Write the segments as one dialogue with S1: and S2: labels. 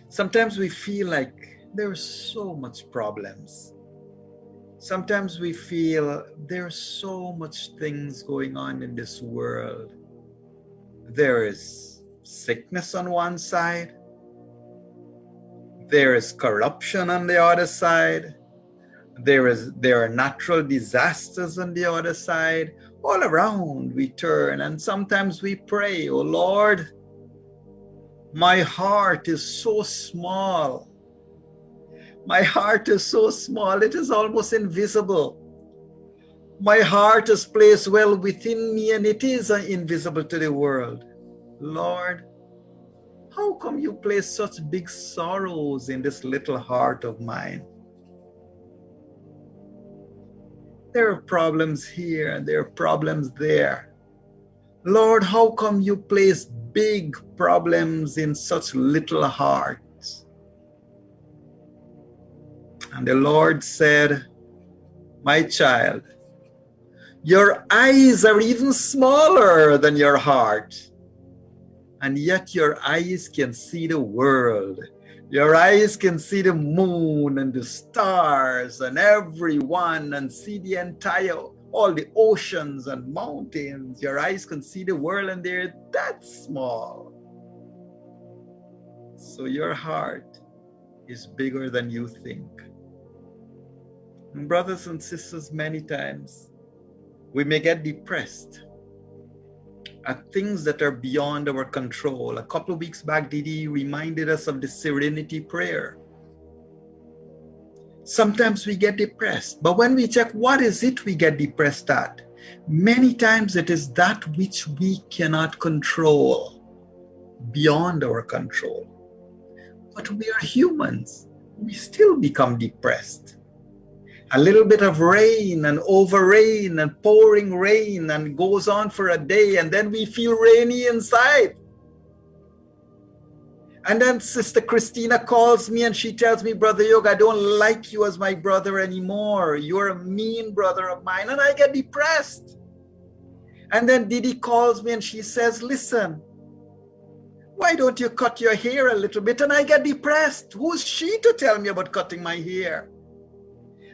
S1: Sometimes we feel like there's so much problems. Sometimes we feel there's so much things going on in this world. There is sickness on one side. There is corruption on the other side. There are natural disasters on the other side. All around we turn, and sometimes we pray, "Oh Lord, my heart is so small. My heart is so small, it is almost invisible. My heart is placed well within me, and it is invisible to the world. Lord, how come you place such big sorrows in this little heart of mine? There are problems here and there are problems there. Lord, how come you place big problems in such little hearts?" And the Lord said, "My child, your eyes are even smaller than your heart, and yet your eyes can see the world. Your eyes can see the moon and the stars and everyone, and see the entire, all the oceans and mountains. Your eyes can see the world, and they're that small. So your heart is bigger than you think." And brothers and sisters, many times we may get depressed at things that are beyond our control. A couple of weeks back, Didi reminded us of the serenity prayer. Sometimes we get depressed, but when we check what is it we get depressed at, many times it is that which we cannot control, beyond our control. But we are humans. We still become depressed. A little bit of rain and over rain and pouring rain, and goes on for a day, and then we feel rainy inside. And then Sister Christina calls me and she tells me, "Brother Yog, I don't like you as my brother anymore. You're a mean brother of mine." And I get depressed. And then Didi calls me and she says, "Listen, why don't you cut your hair a little bit?" And I get depressed. Who's she to tell me about cutting my hair?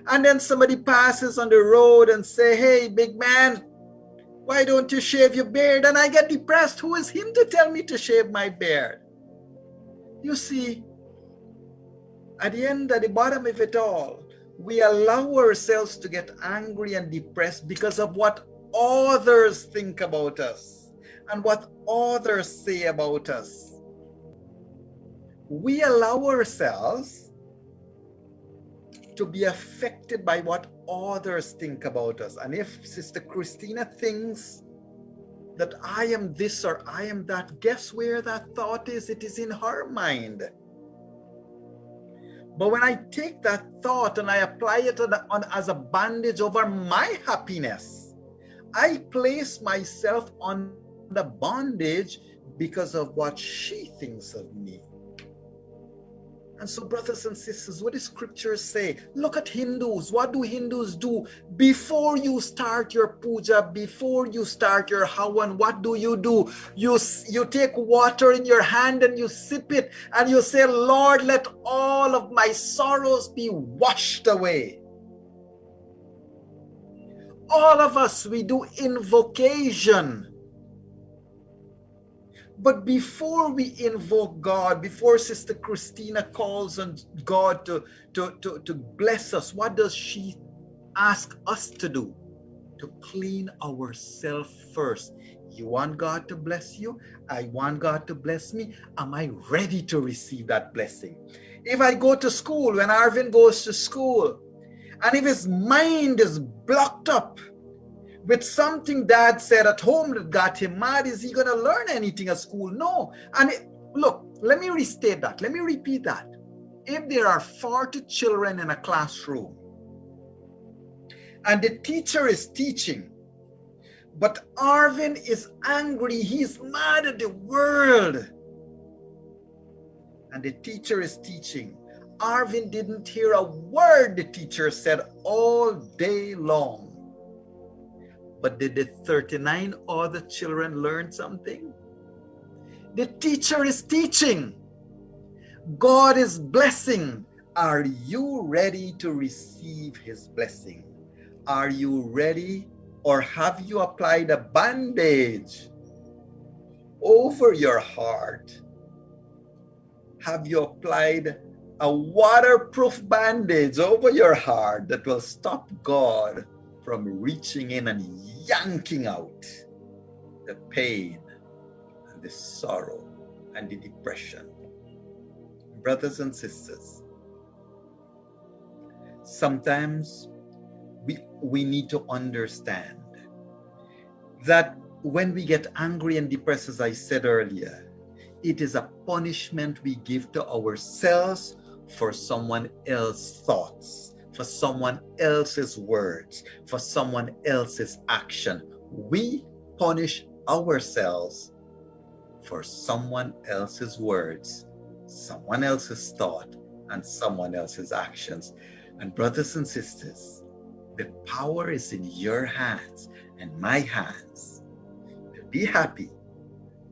S1: And then somebody passes on the road and say, "Hey, big man, why don't you shave your beard?" And I get depressed. Who is him to tell me to shave my beard? You see, at the bottom of it all, we allow ourselves to get angry and depressed because of what others think about us and what others say about us. We allow ourselves to be affected by what others think about us. And if Sister Christina thinks that I am this or I am that, guess where that thought is? It is in her mind. But when I take that thought and I apply it as a bandage over my happiness, I place myself on the bondage because of what she thinks of me. And so, brothers and sisters, what the scriptures say? Look at Hindus. What do Hindus do? Before you start your puja, before you start your havan, what do? You take water in your hand and you sip it and you say, "Lord, let all of my sorrows be washed away." All of us, we do invocation. But before we invoke God, before Sister Christina calls on God to bless us, what does she ask us to do? To clean ourselves first. You want God to bless you? I want God to bless me. Am I ready to receive that blessing? If I go to school, when Arvin goes to school, and if his mind is blocked up with something dad said at home that got him mad, is he going to learn anything at school? No. And look, let me restate that. Let me repeat that. If there are 40 children in a classroom and the teacher is teaching, but Arvin is angry, he's mad at the world, and the teacher is teaching, Arvin didn't hear a word the teacher said all day long. But did the 39 other children learn something? The teacher is teaching, God is blessing. Are you ready to receive his blessing? Are you ready, or have you applied a bandage over your heart? Have you applied a waterproof bandage over your heart that will stop God from reaching in and yanking out the pain and the sorrow and the depression? Brothers and sisters, sometimes we need to understand that when we get angry and depressed, as I said earlier, it is a punishment we give to ourselves for someone else's thoughts, for someone else's words, for someone else's action. We punish ourselves for someone else's words, someone else's thought, and someone else's actions. And brothers and sisters, the power is in your hands and my hands to be happy,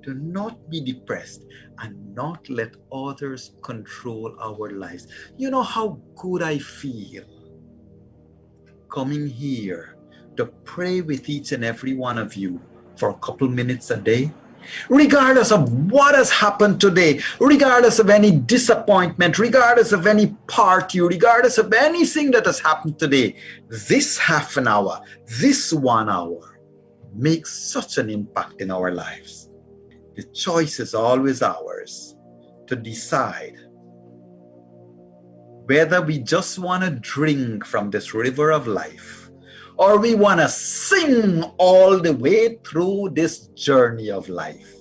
S1: to not be depressed, and not let others control our lives. You know how good I feel coming here to pray with each and every one of you for a couple minutes a day? Regardless of what has happened today, regardless of any disappointment, regardless of any party, regardless of anything that has happened today, this half an hour, this 1 hour makes such an impact in our lives. The choice is always ours to decide whether we just want to drink from this river of life, or we want to sing all the way through this journey of life.